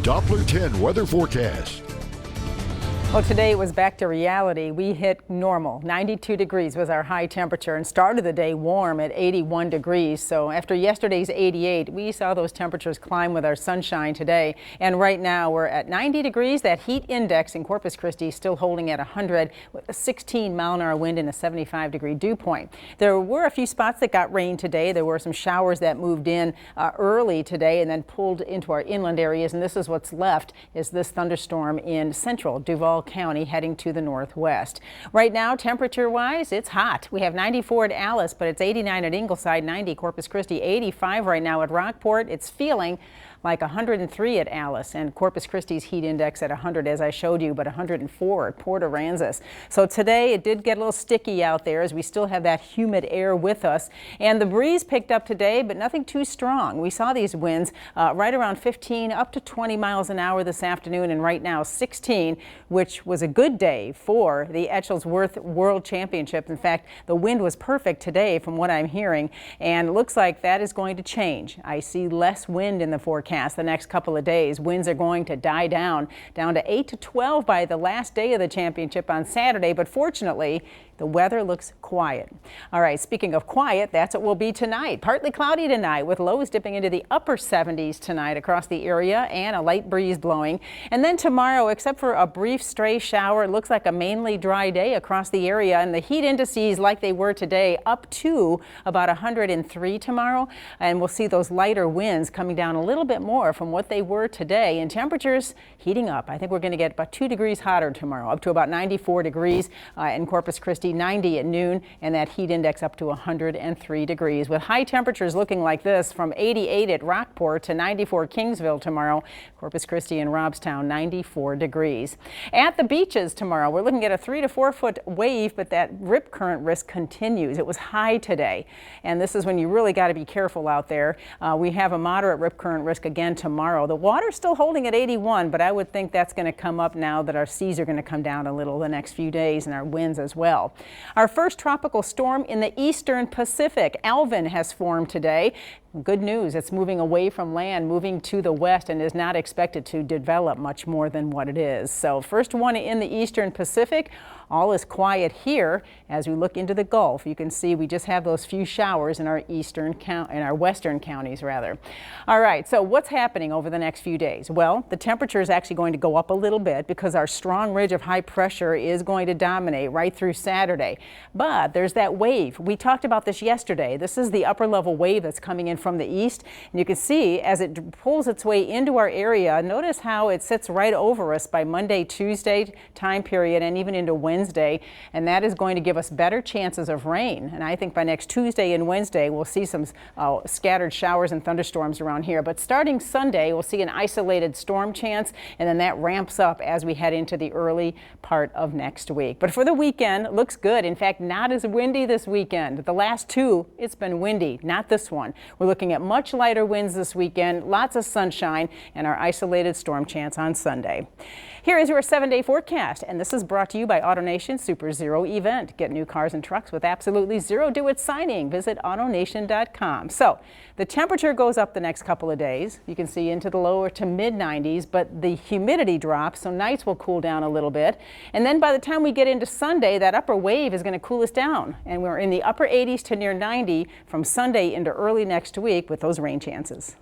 Doppler 10 weather forecast. Well, today it was back to reality. We hit normal. 92 degrees was our high temperature and started the day warm at 81 degrees. So after yesterday's 88, we saw those temperatures climb with our sunshine today. And right now we're at 90 degrees. That heat index in Corpus Christi still holding at 100 with a 16-mile-an-hour wind and a 75-degree dew point. There were a few spots that got rain today. There were some showers that moved in early today and then pulled into our inland areas. And this is what's left is this thunderstorm in central Duval County heading to the northwest. Right now, temperature-wise, it's hot. We have 94 at Alice, but it's 89 at Ingleside, 90 Corpus Christi, 85 right now at Rockport. It's feeling like 103 at Alice, and Corpus Christi's heat index at 100 as I showed you, but 104 at Port Aransas. So today it did get a little sticky out there as we still have that humid air with us, and the breeze picked up today, but nothing too strong. We saw these winds right around 15 up to 20 miles an hour this afternoon, and right now 16, which was a good day for the Etchelsworth World Championship. In fact, the wind was perfect today from what I'm hearing, and it looks like that is going to change. I see less wind in the forecast the next couple of days. Winds are going to die down to 8 to 12 by the last day of the championship on Saturday, but fortunately the weather looks quiet. All right, speaking of quiet, that's what will be tonight. Partly cloudy tonight with lows dipping into the upper 70s tonight across the area and a light breeze blowing. And then tomorrow, except for a brief stray shower, it looks like a mainly dry day across the area, and the heat indices like they were today up to about 103 tomorrow. And we'll see those lighter winds coming down a little bit more from what they were today, and temperatures heating up. I think we're going to get about 2 degrees hotter tomorrow, up to about 94 degrees in Corpus Christi, 90 at noon, and that heat index up to 103 degrees with high temperatures looking like this from 88 at Rockport to 94 Kingsville tomorrow. Corpus Christi and Robstown 94 degrees. At the beaches tomorrow, we're looking at a 3 to 4 foot wave, but that rip current risk continues. It was high today, and this is when you really got to be careful out there. We have a moderate rip current risk again tomorrow. The water's still holding at 81, but I would think that's going to come up now that our seas are going to come down a little the next few days, and our winds as well. Our first tropical storm in the eastern Pacific, Alvin, has formed today. Good news, it's moving away from land, moving to the west, and is not expected to develop much more than what it is. So first one in the eastern Pacific. All is quiet here as we look into the Gulf. You can see we just have those few showers in our western counties rather. All right, so what's happening over the next few days? Well, the temperature is actually going to go up a little bit because our strong ridge of high pressure is going to dominate right through Saturday. But there's that wave. We talked about this yesterday. This is the upper level wave that's coming in from the east, and you can see as it pulls its way into our area, notice how it sits right over us by Monday, Tuesday time period, and even into Wednesday, and that is going to give us better chances of rain. And I think by next Tuesday and Wednesday we'll see some scattered showers and thunderstorms around here, but starting Sunday we'll see an isolated storm chance, and then that ramps up as we head into the early part of next week. But for the weekend, it looks good. In fact, not as windy this weekend. The last two, it's been windy, not this one. We're looking at much lighter winds this weekend, lots of sunshine, and our isolated storm chance on Sunday. Here is your 7-day forecast, and this is brought to you by AutoNation Super Zero event. Get new cars and trucks with absolutely zero do-it signing. Visit AutoNation.com. So the temperature goes up the next couple of days. You can see into the lower to mid 90s, but the humidity drops, so nights will cool down a little bit. And then by the time we get into Sunday, that upper wave is going to cool us down, and we're in the upper 80s to near 90 from Sunday into early next week with those rain chances.